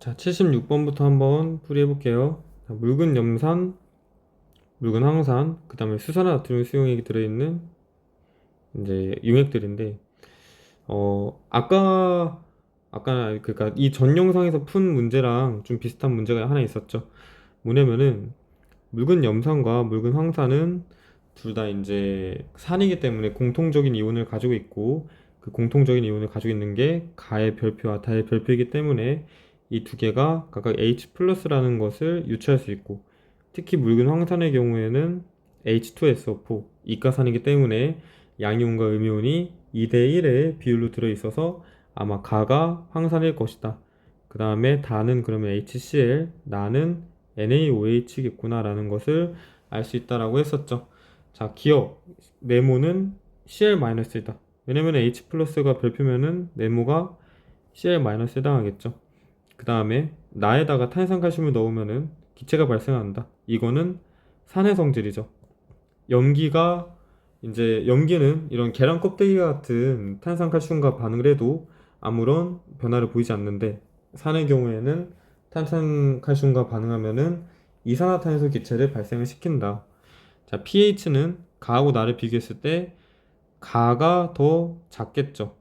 자, 76번부터 한번 풀이해 볼게요. 자, 묽은 염산, 묽은 황산, 그 다음에 수산화나트륨 수용액이 들어있는 이제 용액들인데, 그러니까 이 전 영상에서 푼 문제랑 좀 비슷한 문제가 하나 있었죠. 뭐냐면은 묽은 염산과 묽은 황산은 둘 다 이제 산이기 때문에 공통적인 이온을 가지고 있고, 그 공통적인 이온을 가지고 있는 게 가의 별표와 다의 별표이기 때문에 이 두 개가 각각 H 플러스라는 것을 유추할 수 있고, 특히 묽은 황산의 경우에는 H2SO4 이가산이기 때문에 양이온과 음이온이 2대 1의 비율로 들어있어서 아마 가가 황산일 것이다. 그 다음에 다는 그러면 HCl, 나는 NaOH겠구나라는 것을 알 수 있다라고 했었죠. 자, 기억. 네모는 Cl-이다. 왜냐면 H 플러스가 별표면은 네모가 Cl-에 해당하겠죠. 그 다음에 나에다가 탄산칼슘을 넣으면은 기체가 발생한다. 이거는 산의 성질이죠. 염기가 이제 염기는 이런 계란 껍데기 같은 탄산칼슘과 반응을 해도 아무런 변화를 보이지 않는데, 산의 경우에는 탄산칼슘과 반응하면은 이산화탄소 기체를 발생을 시킨다. 자, pH는 가하고 나를 비교했을 때 가가 더 작겠죠.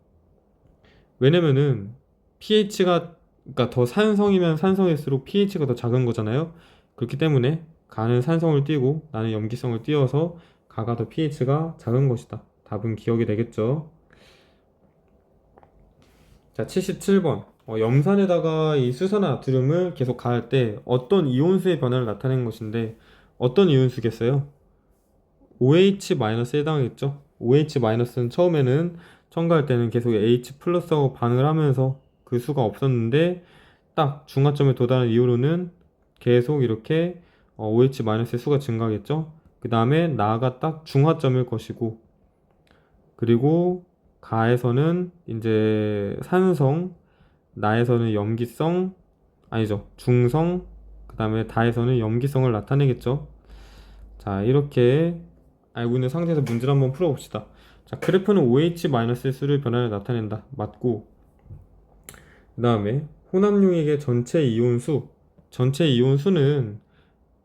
왜냐면은 pH가, 그러니까 더 산성이면 산성일수록 pH가 더 작은 거잖아요. 그렇기 때문에 가는 산성을 띄고 나는 염기성을 띄어서 가가 더 pH가 작은 것이다. 답은 기억이 되겠죠. 자, 77번. 염산에다가 이 수산화나트륨을 계속 가할 때 어떤 이온수의 변화를 나타낸 것인데, 어떤 이온수겠어요? OH-에 해당하겠죠. OH-는 처음에는 첨가할 때는 계속 H 플러스하고 반응을 하면서 그 수가 없었는데, 딱 중하점에 도달한 이후로는 계속 이렇게 OH-의 수가 증가하겠죠. 그 다음에 나가 딱 중하점일 것이고, 그리고 가에서는 이제 산성, 나에서는 염기성, 아니죠, 중성, 그 다음에 다에서는 염기성을 나타내겠죠. 자, 이렇게 알고 있는 상태에서 문제를 한번 풀어봅시다. 자, 그래프는 OH-의 수를 변화를 나타낸다. 맞고, 그 다음에 혼합용액의 전체 이온 수는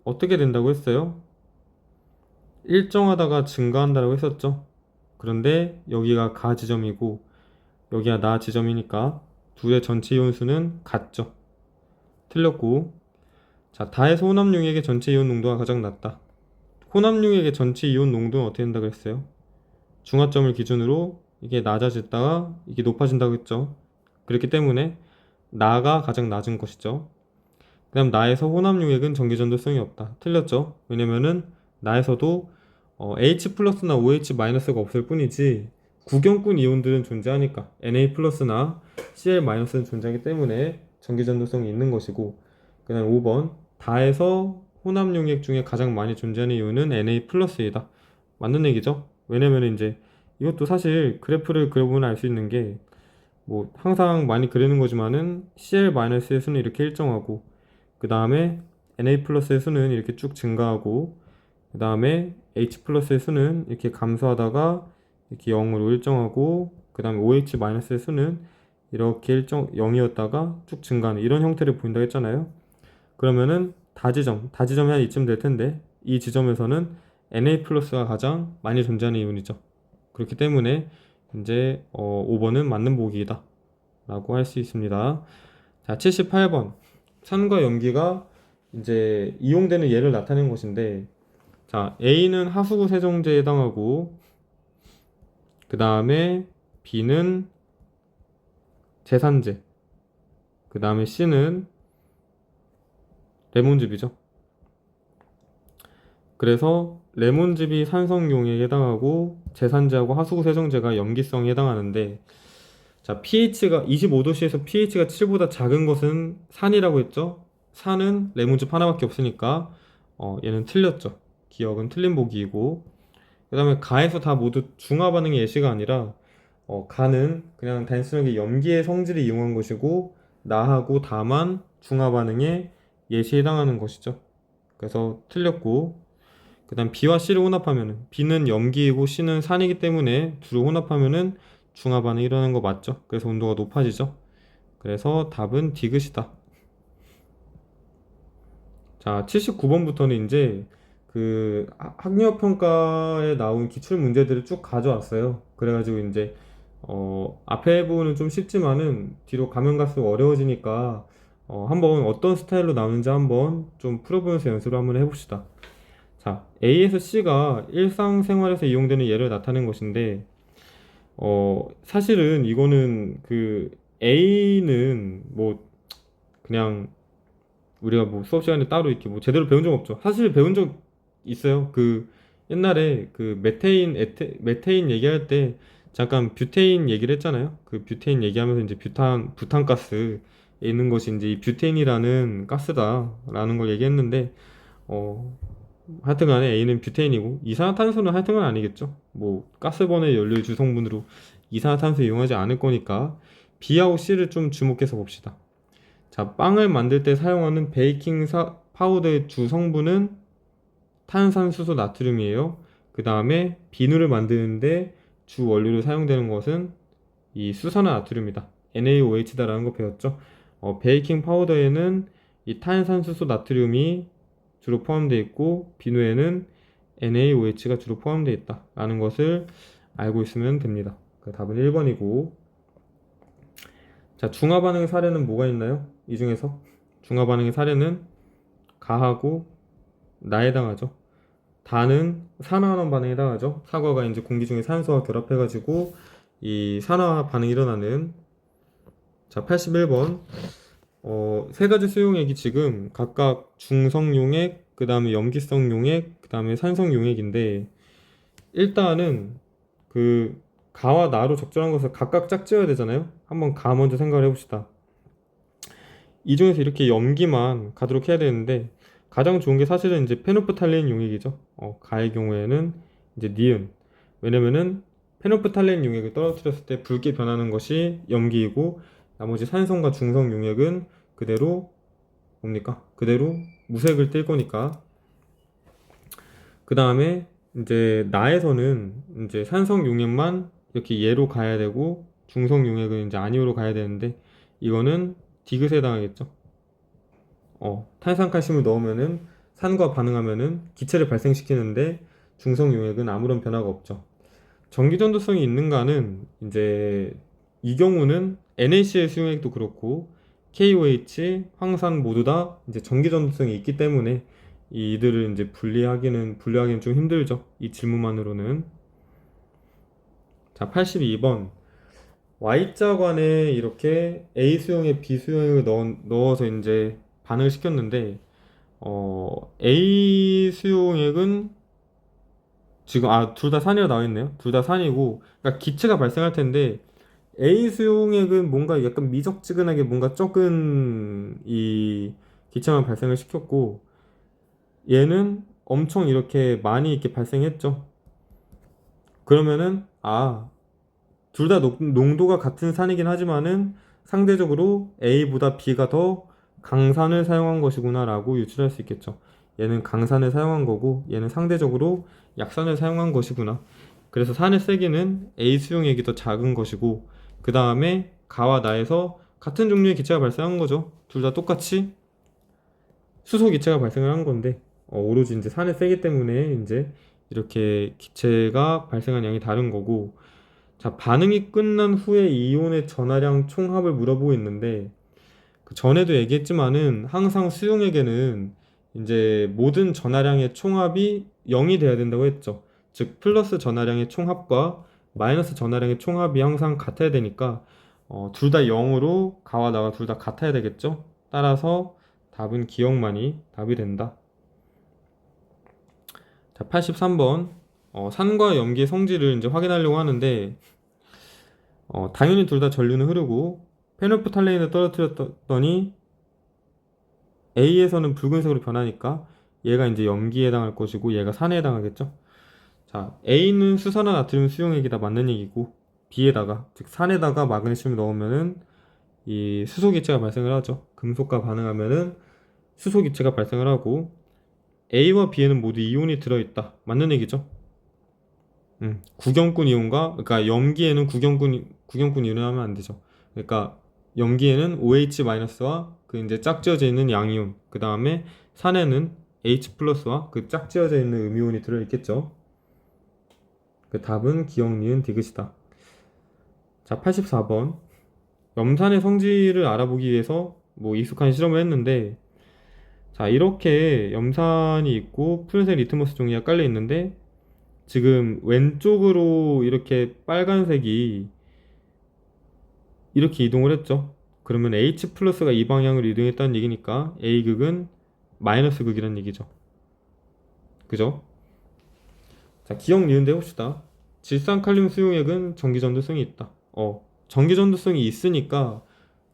어떻게 된다고 했어요? 일정하다가 증가한다고 했었죠. 그런데 여기가 가 지점이고 여기가 나 지점이니까 둘의 전체 이온 수는 같죠. 틀렸고, 자, 다에서 혼합용액의 전체 이온 농도가 가장 낮다. 혼합용액의 전체 이온 농도는 어떻게 된다고 했어요? 중하점을 기준으로 이게 낮아졌다가 이게 높아진다고 했죠. 그렇기 때문에 나가 가장 낮은 것이죠. 그 다음 나에서 혼합용액은 전기전도성이 없다. 틀렸죠. 왜냐면은 나에서도 H 플러스나 OH 마이너스가 없을 뿐이지 구경꾼 이온들은 존재하니까 Na 플러스나 Cl 마이너스는 존재하기 때문에 전기전도성이 있는 것이고, 그 다음 5번 다에서 혼합용액 중에 가장 많이 존재하는 이온은 Na 플러스이다. 맞는 얘기죠. 왜냐면 이제 이것도 사실 그래프를 그려보면 알 수 있는 게, 뭐 항상 많이 그리는 거지만은 Cl-의 수는 이렇게 일정하고, 그 다음에 Na 플러스의 수는 이렇게 쭉 증가하고, 그 다음에 H 플러스의 수는 이렇게 감소하다가 이렇게 0으로 일정하고, 그 다음에 OH-의 수는 이렇게 0이었다가 쭉 증가하는 이런 형태를 보인다고 했잖아요. 그러면은 다지점이 한 이쯤 될 텐데, 이 지점에서는 Na 플러스가 가장 많이 존재하는 이온이죠. 그렇기 때문에 이제 5번은 맞는 보기이다 라고 할 수 있습니다. 자, 78번. 산과 염기가 이제 이용되는 예를 나타낸 것인데, 자, A는 하수구 세정제에 해당하고, 그 다음에 B는 제산제, 그 다음에 C는 레몬즙이죠. 그래서 레몬즙이 산성용액에 해당하고 제산제하고 하수구 세정제가 염기성에 해당하는데, 자, pH가 25도씨에서 pH가 7보다 작은 것은 산이라고 했죠. 산은 레몬즙 하나밖에 없으니까 얘는 틀렸죠. 기억은 틀린 보기이고, 그 다음에 가에서 다 모두 중화 반응의 예시가 아니라 가는 그냥 단순하게 염기의 성질을 이용한 것이고, 나하고 다만 중화 반응의 예시에 해당하는 것이죠. 그래서 틀렸고, 그 다음 B와 C를 혼합하면은 B는 염기이고 C는 산이기 때문에 둘을 혼합하면은 중화 반응이 일어나는 거 맞죠? 그래서 온도가 높아지죠. 그래서 답은 디귿이다 자, 79번부터는 이제 그 학력 평가에 나온 기출 문제들을 쭉 가져왔어요. 그래가지고 이제 앞에 부분은 좀 쉽지만은 뒤로 가면 갈수록 어려워지니까 한번 어떤 스타일로 나오는지 한번 좀 풀어보면서 연습을 한번 해봅시다. 자, A에서 C가 일상생활에서 이용되는 예를 나타낸 것인데 사실은 이거는 그 A는 뭐 그냥 우리가 뭐 수업 시간에 따로 이렇게 뭐 제대로 배운 적 없죠. 사실 배운 적 있어요. 그 옛날에 그 메테인 얘기할 때 잠깐 뷰테인 얘기를 했잖아요. 그 뷰테인 얘기하면서 이제 부탄가스에 있는 것이 이제 이 뷰테인이라는 가스다라는 걸 얘기했는데 어 하여튼간에 A는 뷰테인이고 이산화탄소는 하여튼간 아니겠죠. 뭐 가스번의 연료의 주성분으로 이산화탄소 이용하지 않을 거니까 B하고 C를 좀 주목해서 봅시다. 자, 빵을 만들 때 사용하는 파우더의 주 성분은 탄산수소 나트륨이에요. 그 다음에 비누를 만드는데 주 원료로 사용되는 것은 이 수산화 나트륨이다. NaOH다라는 거 배웠죠. 베이킹 파우더에는 이 탄산수소 나트륨이 주로 포함되어 있고 비누에는 NaOH가 주로 포함되어 있다 라는 것을 알고 있으면 됩니다. 그 답은 1번이고, 자, 중화 반응의 사례는 뭐가 있나요? 이 중에서 중화 반응의 사례는 가하고 나에 해당하죠. 다는 산화환원 반응에 해당하죠. 사과가 이제 공기 중에 산소와 결합해가지고 이 산화 반응이 일어나는. 자, 81번. 세 가지 수용액이 지금 각각 중성용액, 그 다음에 염기성 용액, 그 다음에 산성 용액인데, 일단은 그 가와 나로 적절한 것을 각각 짝지어야 되잖아요. 한번 가 먼저 생각을 해봅시다. 이 중에서 이렇게 염기만 가도록 해야 되는데 가장 좋은 게 사실은 이제 페노프탈레인 용액이죠. 가의 경우에는 이제 니은. 왜냐면은 페노프탈레인 용액을 떨어뜨렸을 때 붉게 변하는 것이 염기이고 나머지 산성과 중성 용액은 그대로 뭡니까? 그대로 무색을 띨 거니까. 그 다음에 이제 나에서는 이제 산성 용액만 이렇게 예로 가야 되고 중성 용액은 이제 아니오로 가야 되는데 이거는 디귿에 해당하겠죠. 탄산칼슘을 넣으면은 산과 반응하면은 기체를 발생시키는데 중성 용액은 아무런 변화가 없죠. 전기 전도성이 있는가는 이제 이 경우는 NaCl 수용액도 그렇고 KOH, 황산 모두 다 이제 전기 전도성이 있기 때문에 이들을 이제 분리하기는 좀 힘들죠. 이 질문만으로는. 자, 82번. Y자관에 이렇게 A 수용에 B 수용을 넣어서 이제 반응을 시켰는데 A 수용액은 지금 둘 다 산이라 나와 있네요. 둘 다 산이고 그러니까 기체가 발생할 텐데 A 수용액은 뭔가 약간 미적지근하게 뭔가 적은 이 기체만 발생을 시켰고 얘는 엄청 이렇게 많이 이렇게 발생했죠. 그러면은 둘 다 농도가 같은 산이긴 하지만은 상대적으로 A보다 B가 더 강산을 사용한 것이구나 라고 유출할 수 있겠죠. 얘는 강산을 사용한 거고 얘는 상대적으로 약산을 사용한 것이구나. 그래서 산의 세기는 A 수용액이 더 작은 것이고 그 다음에 가와 나에서 같은 종류의 기체가 발생한 거죠. 둘 다 똑같이 수소 기체가 발생을 한 건데 오로지 이제 산의 세기 때문에 이제 이렇게 기체가 발생한 양이 다른 거고. 자, 반응이 끝난 후에 이온의 전하량 총합을 물어보고 있는데 그 전에도 얘기했지만은 항상 수용액에는 이제 모든 전하량의 총합이 0이 돼야 된다고 했죠. 즉 플러스 전하량의 총합과 마이너스 전하량의 총합이 항상 같아야 되니까 둘 다 0으로 가와 나가 둘 다 같아야 되겠죠. 따라서 답은 기억만이 답이 된다. 자, 83번. 산과 염기의 성질을 이제 확인하려고 하는데 당연히 둘 다 전류는 흐르고 페노프탈레인을 떨어뜨렸더니 A에서는 붉은색으로 변하니까 얘가 이제 염기에 해당할 것이고 얘가 산에 해당하겠죠. 자, A는 수산화 나트륨 수용액이다 맞는 얘기고 B에다가 즉 산에다가 마그네슘을 넣으면은 이 수소 기체가 발생을 하죠. 금속과 반응하면은 수소 기체가 발생을 하고 A와 B에는 모두 이온이 들어있다 맞는 얘기죠. 구경꾼 이온과 그러니까 염기에는 구경꾼 이온을 하면 안 되죠. 그러니까 염기에는 OH-와 그 이제 짝지어져 있는 양이온, 그 다음에 산에는 H 플러스와 그 짝지어져 있는 음이온이 들어있겠죠. 그 답은 기억, 니은, 디귿이다. 자, 84번. 염산의 성질을 알아보기 위해서 뭐 익숙한 실험을 했는데, 자, 이렇게 염산이 있고 푸른색 리트머스 종이가 깔려 있는데, 지금 왼쪽으로 이렇게 빨간색이 이렇게 이동을 했죠. 그러면 H 플러스가 이 방향으로 이동했다는 얘기니까 A극은 마이너스 극이라는 얘기죠. 그죠? 자, 기억 니은데 해봅시다. 질산칼륨 수용액은 전기전도성이 있다. 전기전도성이 있으니까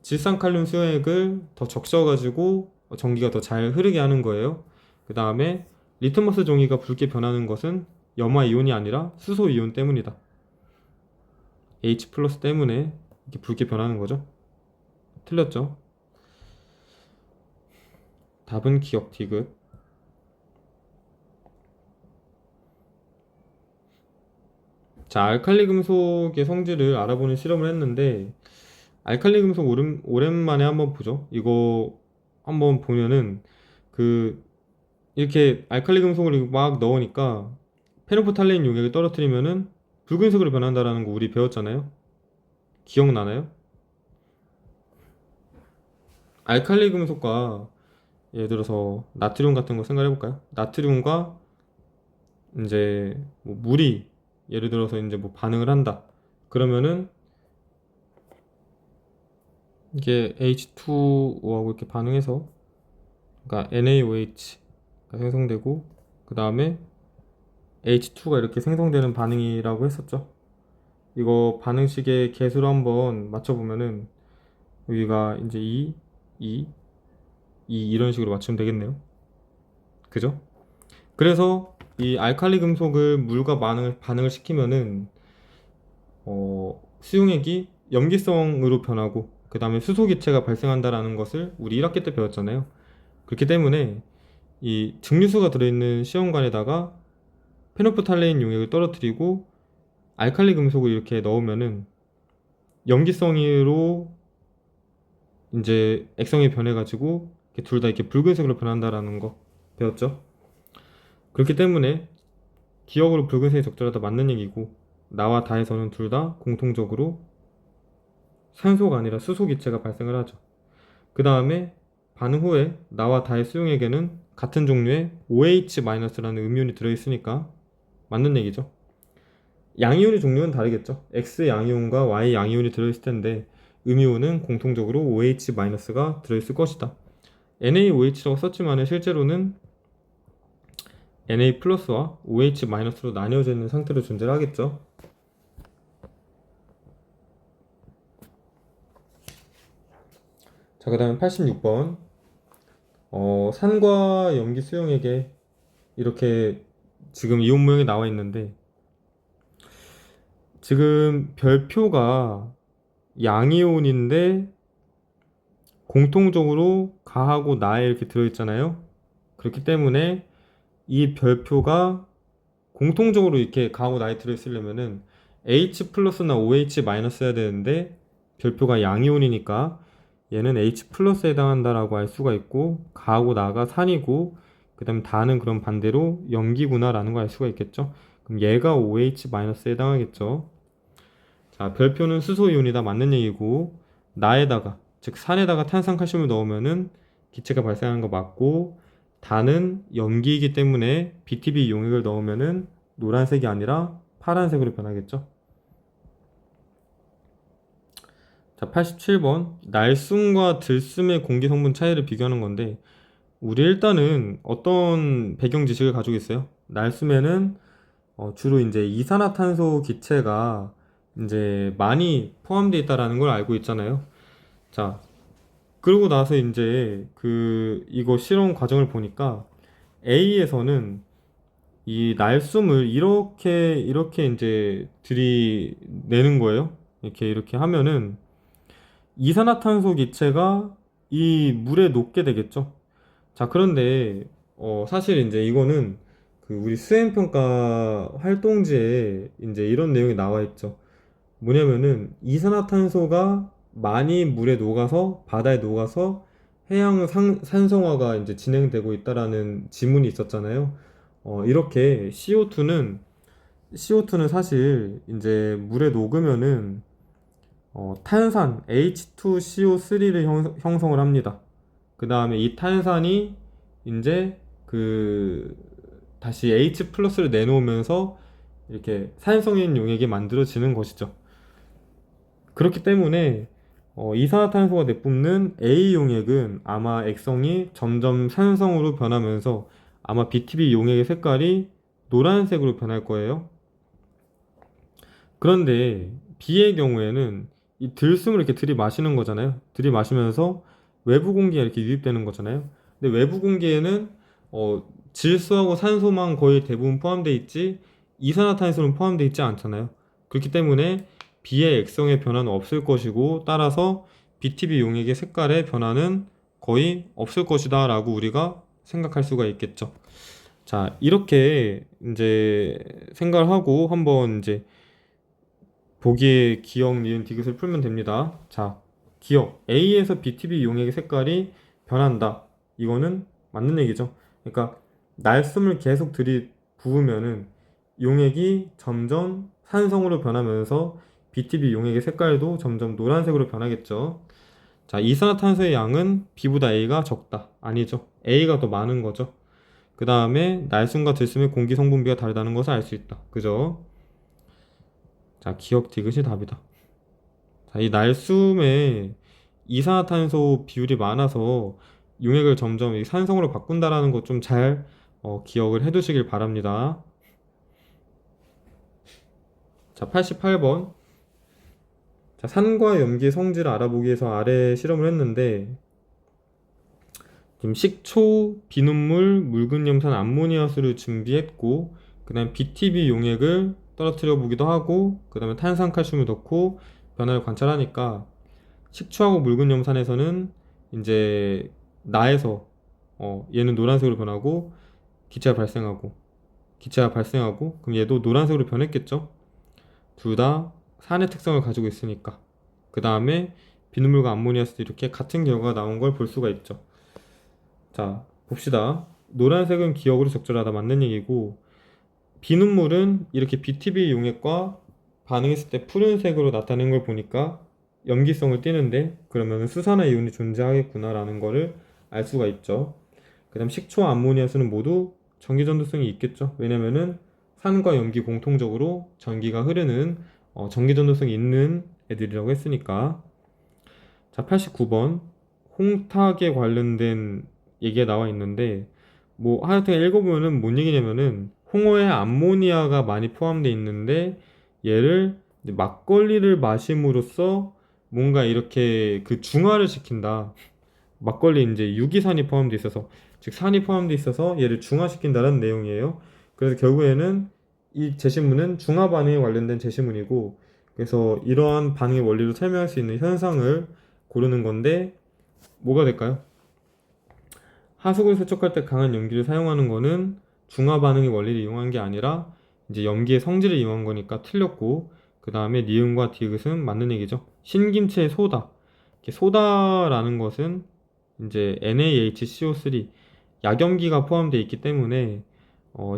질산칼륨 수용액을 더 적셔가지고 전기가 더 잘 흐르게 하는 거예요. 그 다음에 리트머스 종이가 붉게 변하는 것은 염화 이온이 아니라 수소 이온 때문이다. H 플러스 때문에 이렇게 붉게 변하는 거죠. 틀렸죠? 답은 기억 디귿. 자, 알칼리 금속의 성질을 알아보는 실험을 했는데, 알칼리 금속 오랜만에 한번 보죠. 이거 한번 보면은 그 이렇게 알칼리 금속을 막 넣으니까 페노프탈레인 용액을 떨어뜨리면은 붉은색으로 변한다라는 거 우리 배웠잖아요. 기억나나요? 알칼리 금속과 예를 들어서 나트륨 같은 거 생각해 볼까요? 나트륨과 이제 뭐 물이 예를 들어서 이제 뭐 반응을 한다. 그러면은 이게 H2O하고 이렇게 반응해서 그러니까 NaOH가 생성되고 그 다음에 H2가 이렇게 생성되는 반응이라고 했었죠. 이거 반응식의 개수로 한번 맞춰보면은 여기가 이제 2, 2, 2 이런 식으로 맞추면 되겠네요. 그죠? 그래서 이 알칼리 금속을 물과 반응을 시키면은 수용액이 염기성으로 변하고 그 다음에 수소기체가 발생한다라는 것을 우리 1학기 때 배웠잖아요. 그렇기 때문에 이 증류수가 들어있는 시험관에다가 페노프탈레인 용액을 떨어뜨리고 알칼리 금속을 이렇게 넣으면은 염기성으로 이제 액성이 변해가지고 둘 다 이렇게 붉은색으로 변한다라는 거 배웠죠. 그렇기 때문에 기억으로 붉은색이 적절하다 맞는 얘기고 나와 다에서는 둘 다 공통적으로 산소가 아니라 수소 기체가 발생을 하죠. 그 다음에 반응 후에 나와 다의 수용액에는 같은 종류의 OH-라는 음이온이 들어있으니까 맞는 얘기죠. 양이온의 종류는 다르겠죠. X 양이온과 Y 양이온이 들어있을 텐데 음이온은 공통적으로 OH-가 들어있을 것이다. NaOH라고 썼지만 실제로는 Na 플러스와 OH-로 나뉘어져 있는 상태로 존재를 하겠죠. 자, 그 다음에 86번. 산과 염기 수용액에 이렇게 지금 이온 모형이 나와 있는데 지금 별표가 양이온인데 공통적으로 가하고 나에 이렇게 들어있잖아요. 그렇기 때문에 이 별표가 공통적으로 이렇게 가하고 나에 들어있으려면은 H 플러스나 OH 마이너스여야 되는데 별표가 양이온이니까 얘는 H 플러스에 해당한다라고 할 수가 있고 가하고 나가 산이고 그 다음에 다는 그럼 반대로 염기구나 라는 거 알 수가 있겠죠. 그럼 얘가 OH 마이너스에 해당하겠죠. 자, 별표는 수소이온이다 맞는 얘기고 나에다가 즉 산에다가 탄산칼슘을 넣으면은 기체가 발생하는 거 맞고 다는 염기이기 때문에 BTB 용액을 넣으면은 노란색이 아니라 파란색으로 변하겠죠. 자, 87번. 날숨과 들숨의 공기 성분 차이를 비교하는 건데 우리 일단은 어떤 배경 지식을 가지고 있어요? 날숨에는 주로 이제 이산화탄소 기체가 이제 많이 포함되어 있다라는 걸 알고 있잖아요. 자, 그러고 나서 이제 이거 실험 과정을 보니까 A에서는 이 날숨을 이렇게 이제 들이내는 거예요. 이렇게 하면은 이산화탄소 기체가 이 물에 녹게 되겠죠. 자, 그런데 사실 이제 이거는 우리 수행평가 활동지에 이제 이런 내용이 나와 있죠. 뭐냐면은 이산화탄소가 많이 물에 녹아서 바다에 녹아서 해양 산성화가 이제 진행되고 있다라는 지문이 있었잖아요. 이렇게 CO2는 사실 이제 물에 녹으면은 탄산 H2CO3를 형성을 합니다. 그 다음에 이 탄산이 이제 그 다시 H 플러스를 내놓으면서 이렇게 산성인 용액이 만들어지는 것이죠. 그렇기 때문에 이산화탄소가 내뿜는 A 용액은 아마 액성이 점점 산성으로 변하면서 아마 BTB 용액의 색깔이 노란색으로 변할 거예요. 그런데 B의 경우에는 이 들숨을 이렇게 들이마시는 거잖아요. 들이마시면서 외부 공기가 이렇게 유입되는 거잖아요. 근데 외부 공기에는 질소하고 산소만 거의 대부분 포함되어 있지 이산화탄소는 포함되어 있지 않잖아요. 그렇기 때문에 B의 액성의 변화는 없을 것이고 따라서 BTB 용액의 색깔의 변화는 거의 없을 것이다 라고 우리가 생각할 수가 있겠죠. 자, 이렇게 이제 생각을 하고 한번 이제 보기에 기억, 니은, 디귿을 풀면 됩니다. 자, 기억. A에서 BTB 용액의 색깔이 변한다. 이거는 맞는 얘기죠. 그러니까 날숨을 계속 들이부으면은 용액이 점점 산성으로 변하면서 BTB 용액의 색깔도 점점 노란색으로 변하겠죠. 자, 이산화탄소의 양은 B보다 A가 적다. 아니죠. A가 더 많은 거죠. 그 다음에 날숨과 들숨의 공기 성분비가 다르다는 것을 알 수 있다. 그죠? 자, 기억 디귿이 답이다. 자, 이 날숨에 이산화탄소 비율이 많아서 용액을 점점 이 산성으로 바꾼다라는 것 좀 잘 기억을 해 두시길 바랍니다. 자, 88번. 자, 산과 염기의 성질을 알아보기 위해서 아래 실험을 했는데 지금 식초, 비눗물, 묽은염산, 암모니아수를 준비했고 그 다음 BTB 용액을 떨어뜨려 보기도 하고 그 다음에 탄산칼슘을 넣고 변화를 관찰하니까 식초하고 묽은염산에서는 이제 나에서 얘는 노란색으로 변하고 기체가 발생하고 그럼 얘도 노란색으로 변했겠죠. 둘 다 산의 특성을 가지고 있으니까. 그 다음에 비눗물과 암모니아수도 이렇게 같은 결과가 나온 걸 볼 수가 있죠. 자, 봅시다. 노란색은 기억으로 적절하다, 맞는 얘기고, 비눗물은 이렇게 BTB 용액과 반응했을 때 푸른색으로 나타내는 걸 보니까 염기성을 띠는데 그러면 수산화 이온이 존재하겠구나라는 거를 알 수가 있죠. 그 다음 식초와 암모니아수는 모두 전기 전도성이 있겠죠. 왜냐면은 산과 염기 공통적으로 전기가 흐르는 전기 전도성이 있는 애들이라고 했으니까. 자, 89번 홍탁에 관련된 얘기가 나와 있는데 뭐 하여튼 읽어보면은 뭔 얘기냐면은 홍어에 암모니아가 많이 포함되어 있는데 얘를 이제 막걸리를 마심으로써 뭔가 이렇게 그 중화를 시킨다. 막걸리 이제 유기산이 포함되어 있어서 즉 산이 포함되어 있어서 얘를 중화시킨다는 내용이에요. 그래서 결국에는 이 제시문은 중화 반응에 관련된 제시문이고 그래서 이러한 반응의 원리로 설명할 수 있는 현상을 고르는 건데 뭐가 될까요? 하수구를 세척할 때 강한 염기를 사용하는 거는 중화 반응의 원리를 이용한 게 아니라 이제 염기의 성질을 이용한 거니까 틀렸고 그 다음에 니은과 디귿은 맞는 얘기죠. 신김치의 소다. 소다라는 것은 이제 NaHCO3 약염기가 포함되어 있기 때문에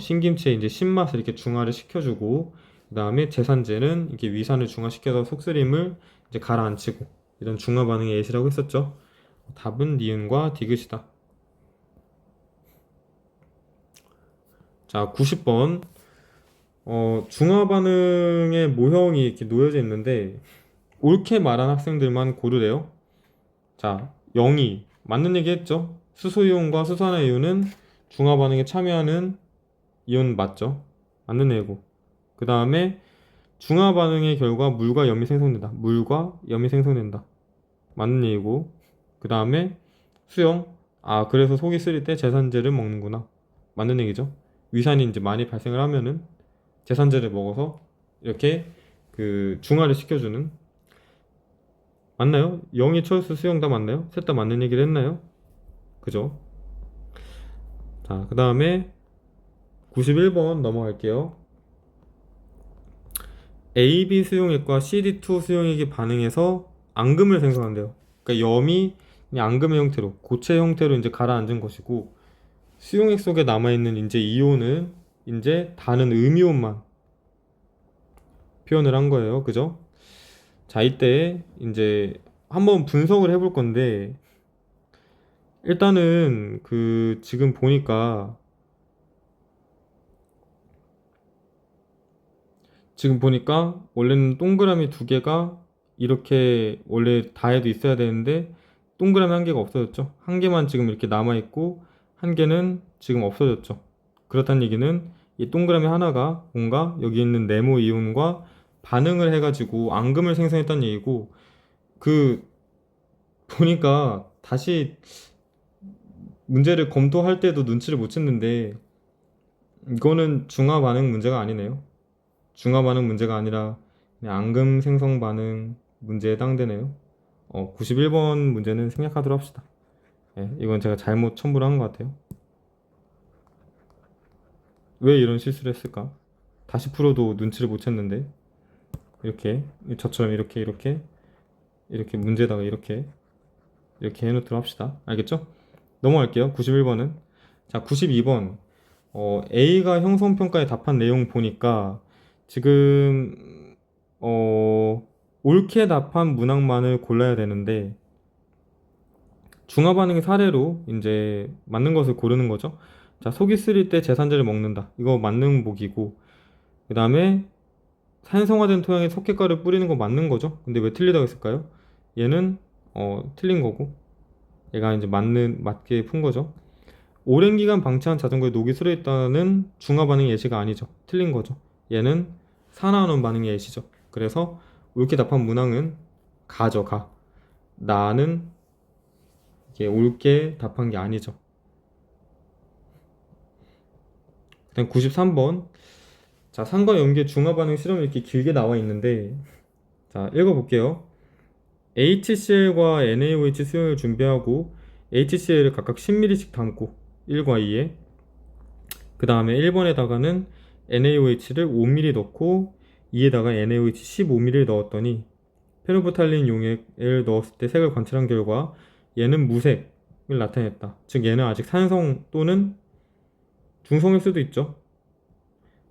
신김치의 이제 신맛을 이렇게 중화를 시켜주고 그 다음에 제산제는 이렇게 위산을 중화시켜서 속쓰림을 이제 가라앉히고 이런 중화 반응의 예시라고 했었죠. 답은 니은과 디귿이다. 자, 90번. 중화 반응의 모형이 이렇게 놓여져 있는데 옳게 말한 학생들만 고르래요. 자, 0이 맞는 얘기 했죠. 수소이온과 수산화이온은 중화 반응에 참여하는 이온 맞죠? 맞는 얘기고. 그 다음에 중화 반응의 결과 물과 염이 생성된다. 물과 염이 생성된다. 맞는 얘기고. 그 다음에 수영. 아, 그래서 속이 쓰릴 때 제산제를 먹는구나. 맞는 얘기죠. 위산이 이제 많이 발생을 하면은 제산제를 먹어서 이렇게 그 중화를 시켜주는. 맞나요? 영희, 철수, 수영 다 맞나요? 셋 다 맞는 얘기를 했나요? 그죠? 자, 그 다음에 91번 넘어갈게요. AB 수용액과 CD2 수용액이 반응해서 앙금을 생성한대요. 그러니까 염이 그냥 앙금의 형태로, 고체 형태로 이제 가라앉은 것이고, 수용액 속에 남아있는 이제 이온은 이제 다는 음이온만 표현을 한 거예요. 그죠? 자, 이때 이제 한번 분석을 해볼 건데, 일단은 그 지금 보니까 원래는 동그라미 두 개가 이렇게 원래 다에도 있어야 되는데 동그라미 한 개가 없어졌죠. 한 개만 지금 이렇게 남아 있고 한 개는 지금 없어졌죠. 그렇다는 얘기는 이 동그라미 하나가 뭔가 여기 있는 네모 이온과 반응을 해가지고 앙금을 생성했다는 얘기고, 그 보니까 다시 문제를 검토할 때도 눈치를 못 챘는데 이거는 중화 반응 문제가 아니네요. 중화 반응 문제가 아니라 그냥 앙금 생성 반응 문제에 해당되네요. 91번 문제는 생략하도록 합시다. 예, 이건 제가 잘못 첨부를 한 것 같아요. 왜 이런 실수를 했을까? 다시 풀어도 눈치를 못 챘는데 이렇게 저처럼 이렇게 문제다가 이렇게 해놓도록 합시다. 알겠죠? 넘어갈게요. 91번은, 자, 92번 A가 형성평가에 답한 내용 보니까 지금 옳게 답한 문항만을 골라야 되는데 중화 반응의 사례로 이제 맞는 것을 고르는 거죠. 자, 속이 쓰릴 때 제산제를 먹는다. 이거 맞는 복이고, 그 다음에 산성화된 토양에 석회가루 뿌리는 거 맞는 거죠. 근데 왜 틀리다고 했을까요? 얘는 틀린 거고, 얘가 이제 맞게 푼 거죠. 오랜 기간 방치한 자전거에 녹이 슬어 있다는 중화 반응의 예시가 아니죠. 틀린 거죠. 얘는 산화하는 반응의 예시죠. 그래서 옳게 답한 문항은 가죠, 가. 나는 이게 옳게 답한 게 아니죠. 그다음 93번. 자, 산과 염기의 중화 반응 실험이 이렇게 길게 나와 있는데, 자, 읽어볼게요. HCl과 NaOH 수용을 준비하고 HCl을 각각 10ml씩 담고 1과 2에, 그 다음에 1번에다가는 NaOH를 5ml 넣고 2에다가 NaOH 15ml를 넣었더니 페노브탈린 용액을 넣었을 때 색을 관찰한 결과 얘는 무색을 나타냈다. 즉 얘는 아직 산성 또는 중성일 수도 있죠.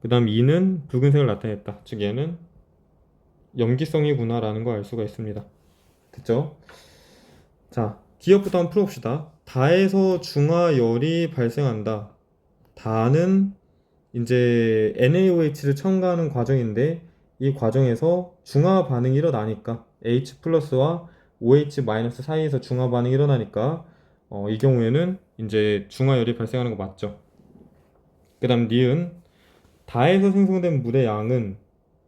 그 다음 2는 붉은색을 나타냈다. 즉 얘는 염기성이구나 라는 걸 알 수가 있습니다. 됐죠? 자, 기억부터 한번 풀어봅시다. 다에서 중화열이 발생한다. 다는 이제 NaOH를 첨가하는 과정인데 이 과정에서 중화 반응이 일어나니까 H 플러스와 OH 마이너스 사이에서 중화 반응이 일어나니까 이 경우에는 이제 중화열이 발생하는 거 맞죠? 그 다음 니은, 다에서 생성된 물의 양은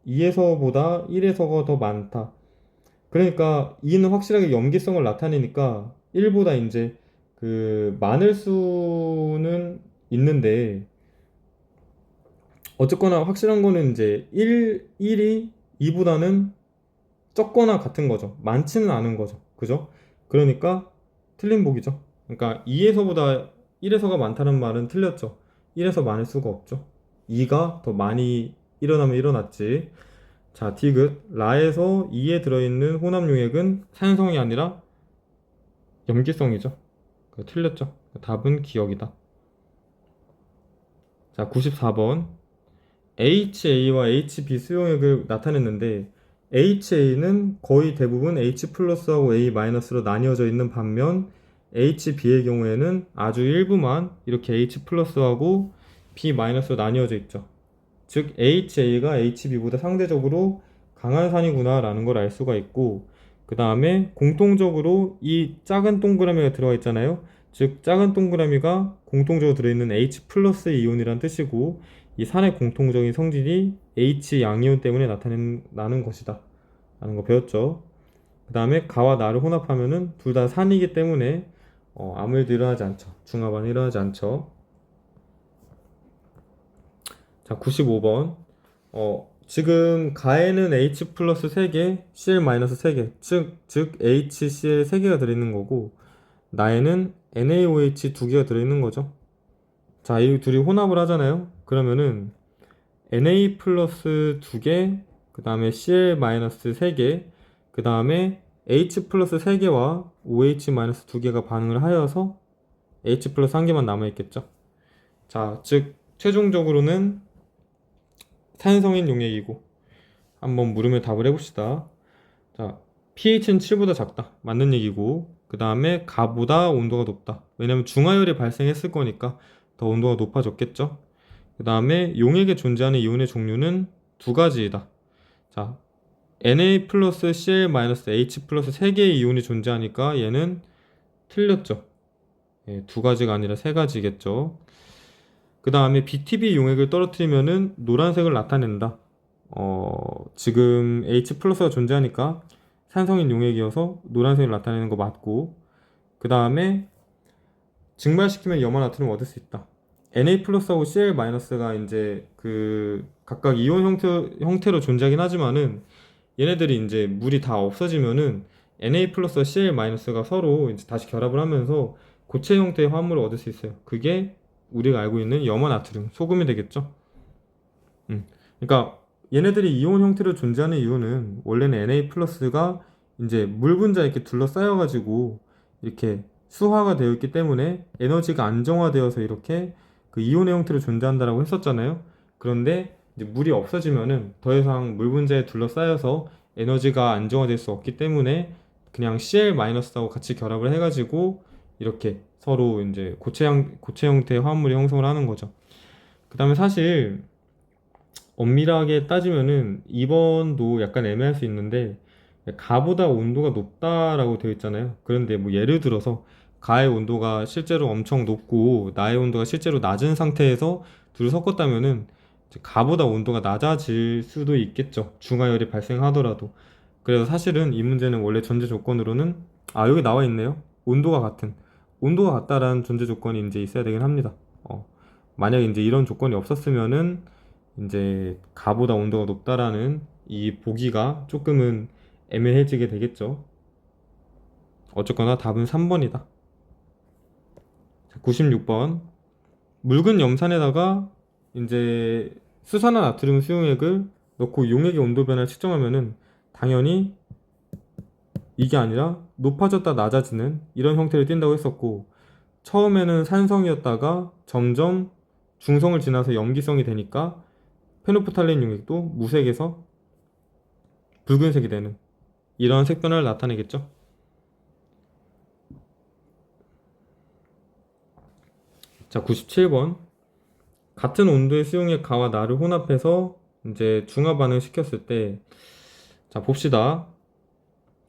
2에서보다 1에서가 더 많다. 그러니까 2는 확실하게 염기성을 나타내니까 1보다 이제 그 많을 수는 있는데, 어쨌거나 확실한 거는 이제 1이 2보다는 적거나 같은 거죠. 많지는 않은 거죠. 그죠? 그러니까 틀린 복이죠. 그러니까 2에서보다 1에서가 많다는 말은 틀렸죠. 1에서 많을 수가 없죠. 2가 더 많이 일어나면 일어났지. 자, 디귿. 라에서 2에 들어있는 혼합 용액은 산성이 아니라 염기성이죠. 틀렸죠. 답은 기억이다. 자, 94번. HA와 HB 수용액을 나타냈는데 HA는 거의 대부분 H 플러스하고 A 마이너스로 나뉘어져 있는 반면 HB의 경우에는 아주 일부만 이렇게 H 플러스하고 B 마이너스로 나뉘어져 있죠. 즉 HA가 HB보다 상대적으로 강한 산이구나 라는 걸 알 수가 있고, 그 다음에 공통적으로 이 작은 동그라미가 들어가 있잖아요. 즉 작은 동그라미가 공통적으로 들어있는 H 플러스 이온이란 뜻이고, 이 산의 공통적인 성질이 H 양이온 때문에 나타나는 것이다 라는 거 배웠죠. 그 다음에 가와 나를 혼합하면은 둘 다 산이기 때문에 아무 일도 일어나지 않죠. 중화반응이 일어나지 않죠. 자, 95번. 지금 가에는 H 플러스 3개, Cl 마이너스 3개, 즉 HCl 3개가 들어있는 거고, 나에는 NaOH 2개가 들어있는 거죠. 자, 이 둘이 혼합을 하잖아요. 그러면은 Na 플러스 2개, 그 다음에 Cl 마이너스 3개, 그 다음에 H 플러스 3개와 OH 마이너스 2개가 반응을 하여서 H 플러스 1개만 남아있겠죠. 자, 즉 최종적으로는 산성인 용액이고, 한번 물으면 답을 해봅시다. 자, pH는 7보다 작다. 맞는 얘기고, 그 다음에 가보다 온도가 높다. 왜냐면 중하열이 발생했을 거니까 더 온도가 높아졌겠죠. 그 다음에 용액에 존재하는 이온의 종류는 두 가지이다. 자, Na 플러스 Cl 마이너스 H 플러스 3개의 이온이 존재하니까 얘는 틀렸죠. 예, 두 가지가 아니라 세 가지겠죠. 그 다음에 BTB 용액을 떨어뜨리면은 노란색을 나타낸다. 지금 H 플러스가 존재하니까 산성인 용액이어서 노란색을 나타내는 거 맞고, 그 다음에 증발시키면 염화 나트륨을 얻을 수 있다. Na 플러스하고 Cl 마이너스가 이제 그 각각 이온 형태로 존재하긴 하지만은 얘네들이 이제 물이 다 없어지면은 Na 플러스와 Cl 마이너스가 서로 이제 다시 결합을 하면서 고체 형태의 화합물을 얻을 수 있어요. 그게 우리가 알고 있는 염화 나트륨, 소금이 되겠죠. 그러니까 얘네들이 이온 형태로 존재하는 이유는 원래는 Na 플러스가 이제 물 분자에 이렇게 둘러싸여 가지고 이렇게 수화가 되어 있기 때문에 에너지가 안정화되어서 이렇게 그 이온의 형태로 존재한다라고 했었잖아요. 그런데 이제 물이 없어지면은 더 이상 물 분자에 둘러싸여서 에너지가 안정화될 수 없기 때문에 그냥 Cl-하고 같이 결합을 해가지고 이렇게 서로 이제 고체 형태의 화합물이 형성을 하는 거죠. 그 다음에 사실 엄밀하게 따지면은 2번도 약간 애매할 수 있는데, 가보다 온도가 높다라고 되어 있잖아요. 그런데 뭐 예를 들어서 가의 온도가 실제로 엄청 높고 나의 온도가 실제로 낮은 상태에서 둘을 섞었다면은 이제 가보다 온도가 낮아질 수도 있겠죠. 중하열이 발생하더라도. 그래서 사실은 이 문제는 원래 전제 조건으로는, 여기 나와 있네요. 온도가 같다라는 전제 조건이 이제 있어야 되긴 합니다. 만약에 이제 이런 조건이 없었으면은 이제 가보다 온도가 높다라는 이 보기가 조금은 애매해지게 되겠죠. 어쨌거나 답은 3번이다. 96번. 묽은 염산에다가 이제 수산화 나트륨 수용액을 넣고 용액의 온도 변화를 측정하면은 당연히 이게 아니라 높아졌다 낮아지는 이런 형태를 띈다고 했었고, 처음에는 산성이었다가 점점 중성을 지나서 염기성이 되니까 페노프탈린 용액도 무색에서 붉은색이 되는 이런 색 변화를 나타내겠죠. 자, 97번. 같은 온도의 수용액 가와 나를 혼합해서 이제 중화 반응을 시켰을 때, 자, 봅시다.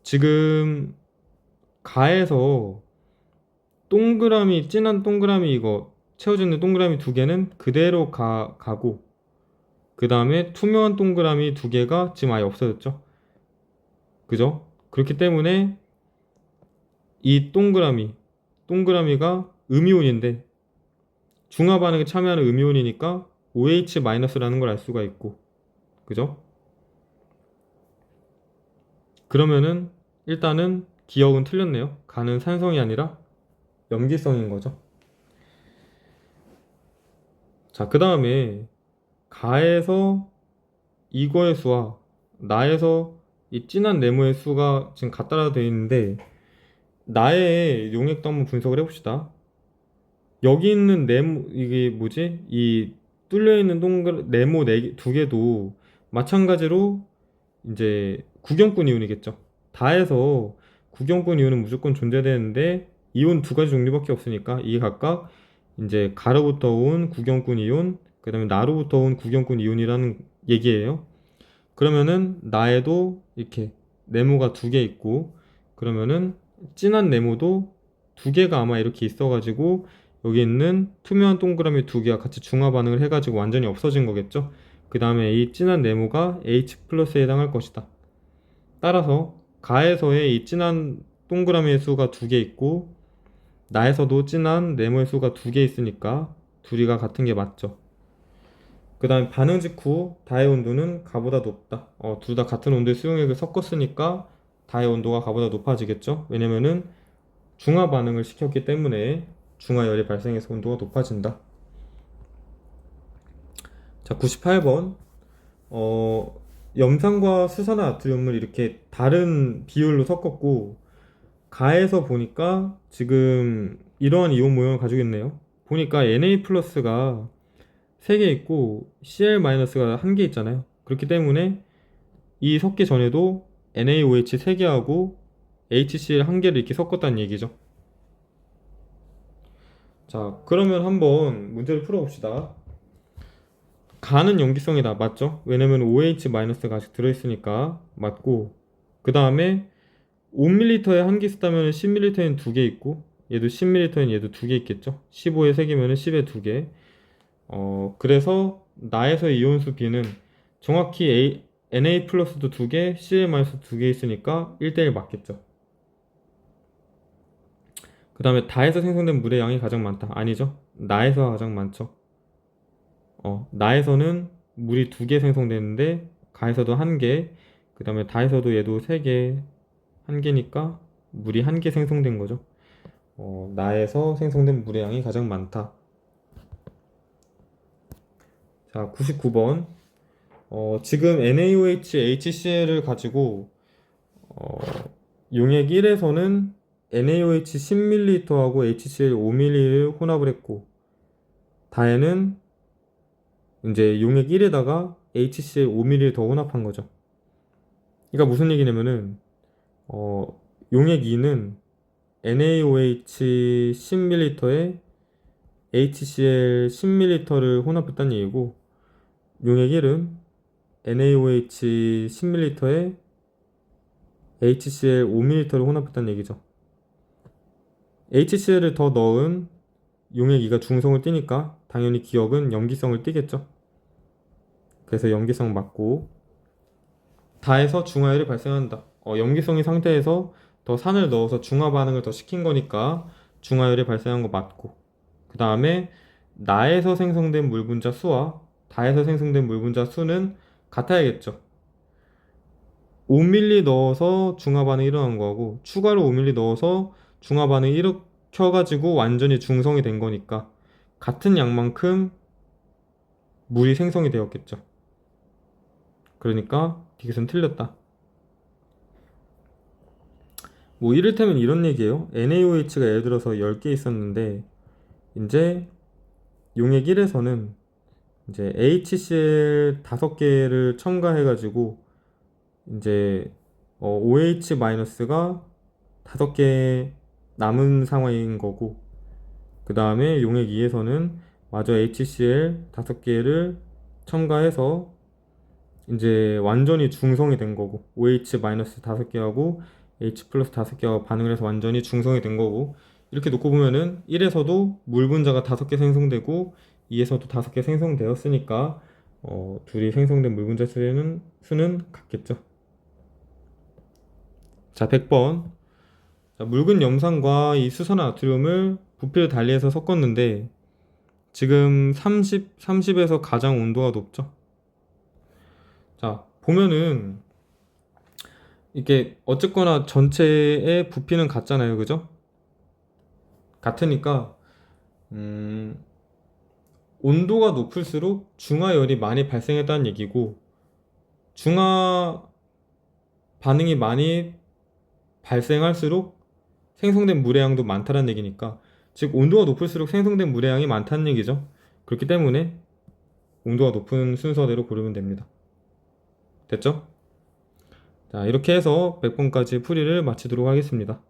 지금 가에서 동그라미, 진한 동그라미 이거 채워져 있는 동그라미 두 개는 그대로 가고, 그 다음에 투명한 동그라미 두 개가 지금 아예 없어졌죠. 그죠? 그렇기 때문에 이 동그라미가 음이온인데 중화 반응에 참여하는 음이온이니까 OH-라는 걸 알 수가 있고, 그죠? 그러면은 일단은 기억은 틀렸네요. 가는 산성이 아니라 염기성인 거죠. 자, 그 다음에 가에서 이거의 수와 나에서 이 진한 네모의 수가 지금 같다라 되어 있는데, 나의 용액도 한번 분석을 해봅시다. 여기 있는 네모, 이게 뭐지? 이 뚫려 있는 네모 두 개도 마찬가지로 이제 구경꾼 이온이겠죠. 다 해서 구경꾼 이온은 무조건 존재되는데 이온 두 가지 종류밖에 없으니까 이게 각각 이제 가로부터 온 구경꾼 이온, 그 다음에 나로부터 온 구경꾼 이온이라는 얘기예요. 그러면은 나에도 이렇게 네모가 두 개 있고, 그러면은 진한 네모도 두 개가 아마 이렇게 있어가지고 여기 있는 투명한 동그라미 두 개가 같이 중화 반응을 해가지고 완전히 없어진 거겠죠. 그 다음에 이 진한 네모가 H 플러스에 해당할 것이다. 따라서 가에서의 이 진한 동그라미의 수가 두 개 있고 나에서도 진한 네모의 수가 두 개 있으니까 둘이가 같은 게 맞죠. 그 다음에 반응 직후 다의 온도는 가보다 높다. 둘 다 같은 온도의 수용액을 섞었으니까 다의 온도가 가보다 높아지겠죠. 왜냐면은 중화 반응을 시켰기 때문에 중화열이 발생해서 온도가 높아진다. 자, 98번. 염산과 수산화나트륨을 이렇게 다른 비율로 섞었고 가해서 보니까 지금 이러한 이온 모형을 가지고 있네요. 보니까 Na 플러스가 3개 있고 Cl 마이너스가 1개 있잖아요. 그렇기 때문에 이 섞기 전에도 NaOH 3개하고 HCl 1개를 이렇게 섞었다는 얘기죠. 자, 그러면 한번 문제를 풀어봅시다. 가는 염기성이다. 맞죠? 왜냐면 OH-가 아직 들어있으니까 맞고, 그 다음에 5ml에 한 개 쓰다면 10ml에는 2개 있고, 얘도 10ml에는 얘도 2개 있겠죠? 15에 3개면 10에 2개. 그래서 나에서의 이온수 B는 정확히 Na 플러스도 2개, Cl 마이너스 2개 있으니까 1대1 맞겠죠? 그 다음에 다에서 생성된 물의 양이 가장 많다. 아니죠? 나에서 가장 많죠. 나에서는 물이 2개 생성되는데 가에서도 1개, 그 다음에 다에서도 얘도 3개, 1개니까 물이 1개 생성된 거죠. 나에서 생성된 물의 양이 가장 많다. 자, 99번. 지금 NaOH, HCl을 가지고 용액 1에서는 NaOH 10ml하고 HCl 5ml를 혼합을 했고 다에는 이제 용액 1에다가 HCl 5ml를 더 혼합한 거죠. 그러니까 무슨 얘기냐면은 용액 2는 NaOH 10ml에 HCl 10ml를 혼합했다는 얘기고 용액 1은 NaOH 10ml에 HCl 5ml를 혼합했다는 얘기죠. HCl을 더 넣은 용액 2가 중성을 띠니까 당연히 기억은 염기성을 띠겠죠. 그래서 염기성 맞고 다에서 중화열이 발생한다. 염기성인 상태에서 더 산을 넣어서 중화 반응을 더 시킨 거니까 중화열이 발생한 거 맞고 그 다음에 나에서 생성된 물 분자 수와 다에서 생성된 물 분자 수는 같아야겠죠. 5ml 넣어서 중화 반응이 일어난 거고 추가로 5ml 넣어서 중화 반응이 일으켜가지고 완전히 중성이 된 거니까 같은 양만큼 물이 생성이 되었겠죠. 그러니까 디귿은 틀렸다. 뭐 이를테면 이런 얘기예요. NaOH가 예를 들어서 10개 있었는데 이제 용액 1에서는 이제 HCl 5개를 첨가해가지고 이제 OH-가 5개 남은 상황인 거고 그 다음에 용액 2에서는 마저 HCl 5개를 첨가해서 이제 완전히 중성이 된 거고 OH- 5개하고 H 플러스 5개하고 반응을 해서 완전히 중성이 된 거고 이렇게 놓고 보면은 1에서도 물 분자가 5개 생성되고 2에서도 5개 생성되었으니까 둘이 생성된 물 분자 수는 같겠죠. 자, 100번. 자, 묽은 염산과 이 수산화나트륨을 부피를 달리해서 섞었는데 지금 30에서 가장 온도가 높죠. 자, 보면은 이게 어쨌거나 전체의 부피는 같잖아요. 그죠? 같으니까 온도가 높을수록 중화열이 많이 발생했다는 얘기고 중화 반응이 많이 발생할수록 생성된 물의 양도 많다는 얘기니까 즉 온도가 높을수록 생성된 물의 양이 많다는 얘기죠. 그렇기 때문에 온도가 높은 순서대로 고르면 됩니다. 됐죠? 자, 이렇게 해서 100번까지 풀이를 마치도록 하겠습니다.